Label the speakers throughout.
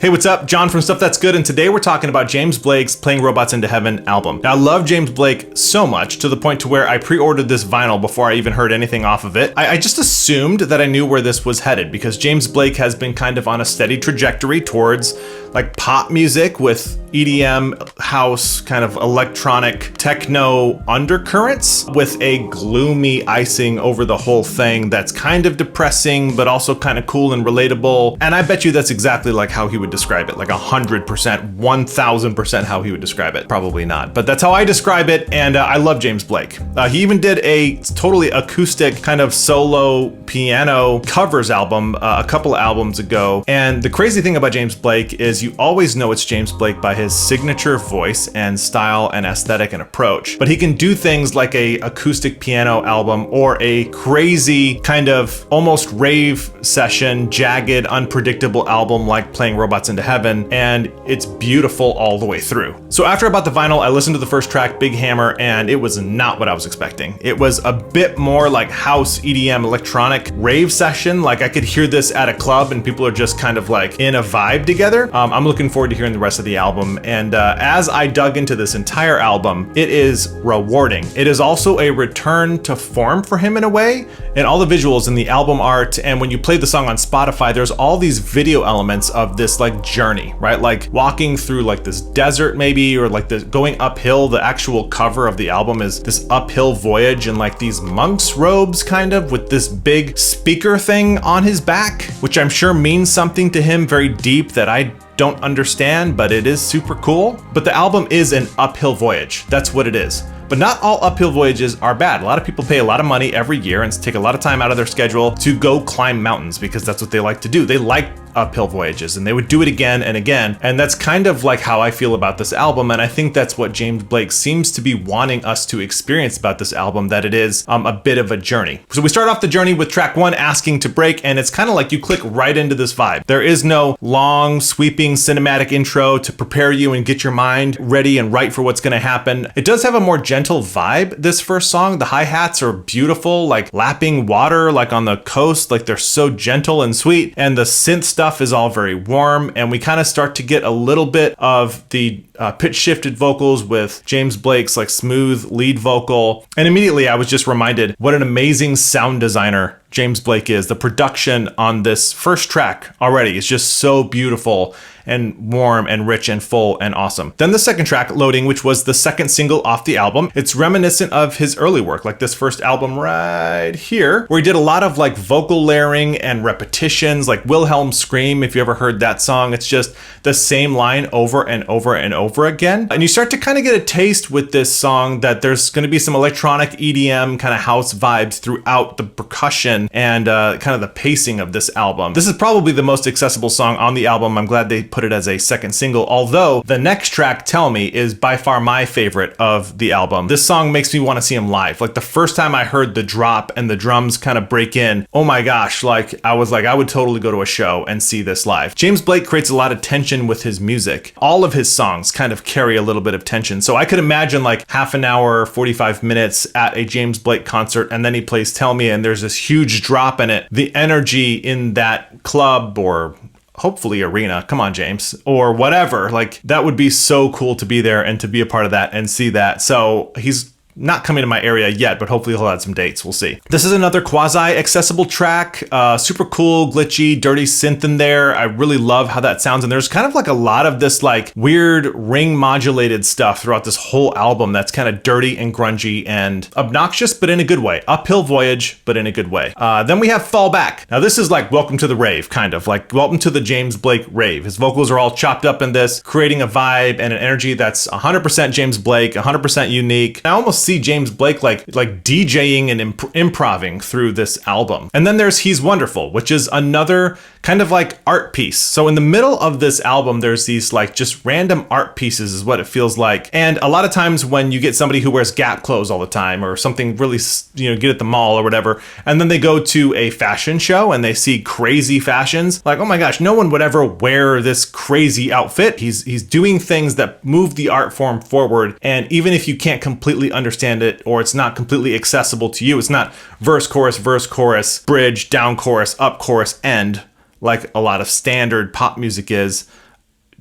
Speaker 1: Hey, what's up? John from Stuff That's Good, and today we're talking about James Blake's Playing Robots into Heaven album. Now, I love James Blake so much to the point to where I pre-ordered this vinyl before I even heard anything off of it. I just assumed that I knew where this was headed because James Blake has been kind of on a steady trajectory towards like pop music with EDM, house, kind of electronic techno undercurrents with a gloomy icing over the whole thing that's kind of depressing, but also kind of cool and relatable. And I bet you that's exactly like how he would describe it, like 100%, 1000% how he would describe it. Probably not, but that's how I describe it. And I love James Blake. He even did a totally acoustic kind of solo piano covers album a couple of albums ago. And the crazy thing about James Blake is you always know it's James Blake by his signature voice and style and aesthetic and approach. But he can do things like a acoustic piano album or a crazy kind of almost rave session, jagged, unpredictable album like Playing Robots into Heaven, and it's beautiful all the way through. So after I bought the vinyl, I listened to the first track, Big Hammer, and it was not what I was expecting. It was a bit more like house, EDM, electronic rave session. Like I could hear this at a club and people are just kind of like in a vibe together. I'm looking forward to hearing the rest of the album. And as I dug into this entire album, it is rewarding. It is also a return to form for him in a way. And all the visuals and the album art, and when you play the song on Spotify, there's all these video elements of this like journey, right? Like walking through like this desert maybe, or like this going uphill. The actual cover of the album is this uphill voyage in like these monk's robes kind of with this big speaker thing on his back, which I'm sure means something to him very deep that I don't understand, but it is super cool. But the album is an uphill voyage. That's what it is. But not all uphill voyages are bad. A lot of people pay a lot of money every year and take a lot of time out of their schedule to go climb mountains because that's what they like to do. They like uphill voyages and they would do it again and again. And that's kind of like how I feel about this album. And I think that's what James Blake seems to be wanting us to experience about this album, that it is a bit of a journey. So we start off the journey with track 1, Asking to Break, and it's kind of like you click right into this vibe. There is no long sweeping cinematic intro to prepare you and get your mind ready and right for what's going to happen. It does have a more gentle vibe, this first song. The hi-hats are beautiful, like lapping water, like on the coast, like they're so gentle and sweet. And the synth stuff is all very warm, and we kind of start to get a little bit of the pitch shifted vocals with James Blake's like smooth lead vocal. And immediately I was just reminded what an amazing sound designer James Blake is. The production on this first track already is just so beautiful and warm and rich and full and awesome. Then the second track, Loading, which was the second single off the album. It's reminiscent of his early work, like this first album right here, where he did a lot of like vocal layering and repetitions, like Wilhelm Scream, if you ever heard that song. It's just the same line over and over and over again. And you start to kind of get a taste with this song that there's going to be some electronic EDM kind of house vibes throughout the percussion and kind of the pacing of this album. This is probably the most accessible song on the album. I'm glad they put it as a second single, although the next track, Tell Me, is by far my favorite of the album. This song makes me want to see him live. Like the first time I heard the drop and the drums kind of break in, oh my gosh, like I was like, I would totally go to a show and see this live. James Blake creates a lot of tension with his music. All of his songs kind of carry a little bit of tension. So I could imagine like half an hour, 45 minutes at a James Blake concert, and then he plays Tell Me and there's this huge drop in it. The energy in that club or hopefully arena, come on James, or whatever, like that would be so cool to be there and to be a part of that and see that. So he's not coming to my area yet, but hopefully he'll add some dates. We'll see. This is another quasi-accessible track. Super cool, glitchy, dirty synth in there. I really love how that sounds. And there's kind of like a lot of this like weird ring modulated stuff throughout this whole album that's kind of dirty and grungy and obnoxious, but in a good way. Uphill voyage, but in a good way. Then we have Fall Back. Now this is like Welcome to the Rave, kind of like Welcome to the James Blake Rave. His vocals are all chopped up in this, creating a vibe and an energy that's 100% James Blake, 100% unique. I almost see James Blake like DJing and improving through this album. And then there's He's Wonderful, which is another kind of like art piece. So in the middle of this album, there's these like just random art pieces is what it feels like. And a lot of times when you get somebody who wears Gap clothes all the time or something really, get at the mall or whatever, and then they go to a fashion show and they see crazy fashions, like, oh my gosh, no one would ever wear this crazy outfit. He's doing things that move the art form forward. And even if you can't completely understand it or it's not completely accessible to you, it's not verse, chorus, bridge, down chorus, up chorus, end, like a lot of standard pop music is.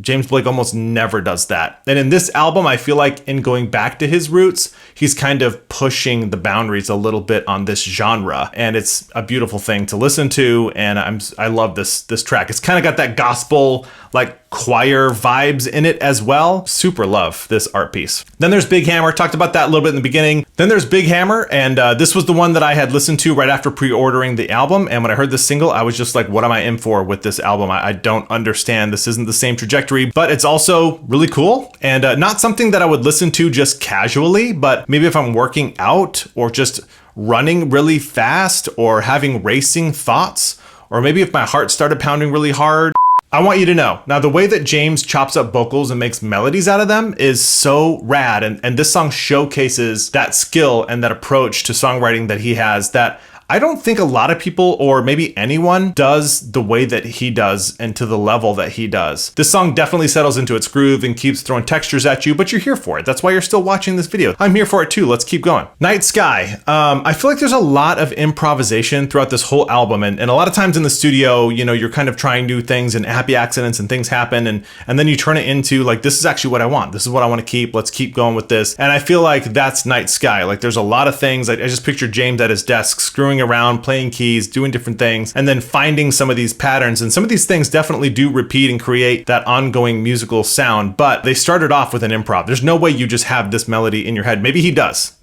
Speaker 1: James Blake almost never does that. And in this album, I feel like in going back to his roots, he's kind of pushing the boundaries a little bit on this genre. And it's a beautiful thing to listen to. And I love this track. It's kind of got that gospel, like choir vibes in it as well. Super love this art piece. Then there's Big Hammer. Talked about that a little bit in the beginning. Then there's Big Hammer. And this was the one that I had listened to right after pre-ordering the album. And when I heard this single, I was just like, what am I in for with this album? I don't understand. This isn't the same trajectory, but it's also really cool. And not something that I would listen to just casually, but maybe if I'm working out or just running really fast or having racing thoughts, or maybe if my heart started pounding really hard. I want you to know, now the way that James chops up vocals and makes melodies out of them is so rad. And this song showcases that skill and that approach to songwriting that he has that I don't think a lot of people, or maybe anyone, does the way that he does and to the level that he does. This song definitely settles into its groove and keeps throwing textures at you, but you're here for it. That's why you're still watching this video. I'm here for it too. Let's keep going. Night Sky. I feel like there's a lot of improvisation throughout this whole album, and a lot of times in the studio, you know, you're kind of trying new things and happy accidents and things happen, and then you turn it into like, this is actually what I want. This is what I want to keep. Let's keep going with this. And I feel like that's Night Sky. Like there's a lot of things. I just picture James at his desk screwing around, playing keys, doing different things, and then finding some of these patterns. And some of these things definitely do repeat and create that ongoing musical sound, but they started off with an improv. There's no way you just have this melody in your head. Maybe he does,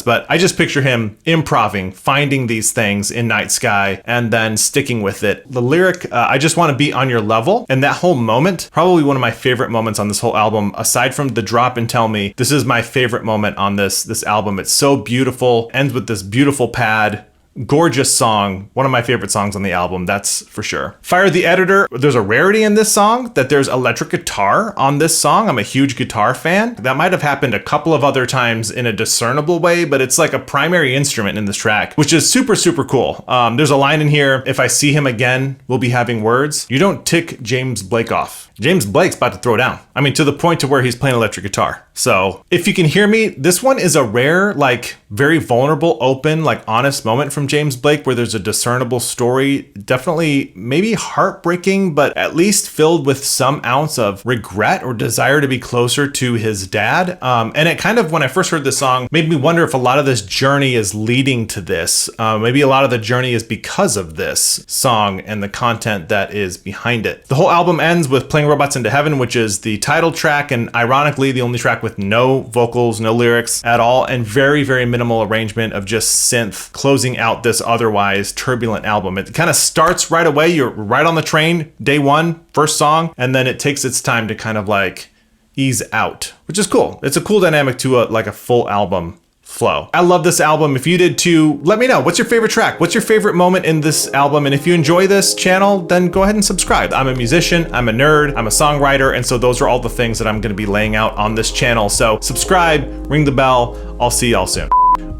Speaker 1: but I just picture him improving, finding these things in Night Sky, and then sticking with it. The lyric, I just want to be on your level, and that whole moment, probably one of my favorite moments on this whole album, aside from the drop and tell me, this is my favorite moment on this album. It's so beautiful, ends with this beautiful pad. Gorgeous song, one of my favorite songs on the album, that's for sure. Fire the Editor, there's a rarity in this song that there's electric guitar on this song. I'm a huge guitar fan. That might have happened a couple of other times in a discernible way, but it's like a primary instrument in this track, which is super, super cool. There's a line in here, if I see him again, we'll be having words. You don't tick James Blake off. James Blake's about to throw down. I mean, to the point to where he's playing electric guitar. So if you can hear me, this one is a rare, like very vulnerable, open, like honest moment from James Blake where there's a discernible story, definitely maybe heartbreaking, but at least filled with some ounce of regret or desire to be closer to his dad. And it kind of, when I first heard this song, made me wonder if a lot of this journey is leading to this. Maybe a lot of the journey is because of this song and the content that is behind it. The whole album ends with Playing Robots into Heaven, which is the title track, and ironically the only track with no vocals, no lyrics at all, and very, very minimal arrangement of just synth closing out this otherwise turbulent album. It kind of starts right away. You're right on the train, day one, first song, and then it takes its time to kind of like ease out, which is cool. It's a cool dynamic to a full album flow. I love this album. If you did too, let me know. What's your favorite track? What's your favorite moment in this album? And if you enjoy this channel, then go ahead and subscribe. I'm a musician, I'm a nerd, I'm a songwriter, and so those are all the things that I'm going to be laying out on this channel. So subscribe, ring the bell. I'll see y'all soon.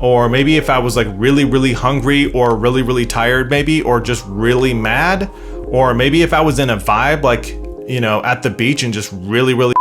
Speaker 1: Or maybe if I was like really, really hungry or really, really tired maybe, or just really mad, or maybe if I was in a vibe like, you know, at the beach and just really, really